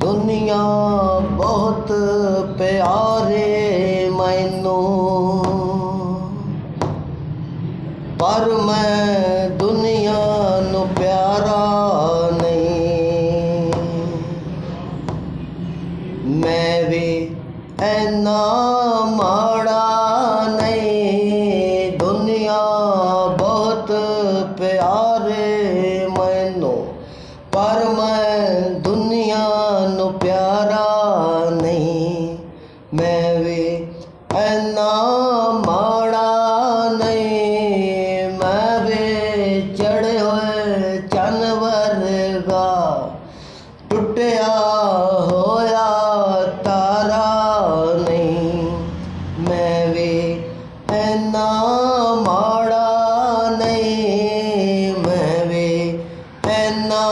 दुनिया बहुत प्यारे मैनू, पर मैं दुनिया नू प्यारा नहीं। मैं भी ऐना माड़ा नहीं, दुनिया बहुत प्यारे मैनू, पर मैं दुनिया नू प्यारा नहीं। मैं भी ऐना माड़ा नहीं, मैं भी चढ़े हुए चन वर्गा, टुटिया होया तारा नहीं। मैं भी ऐना माड़ा नहीं, मैं भी ऐना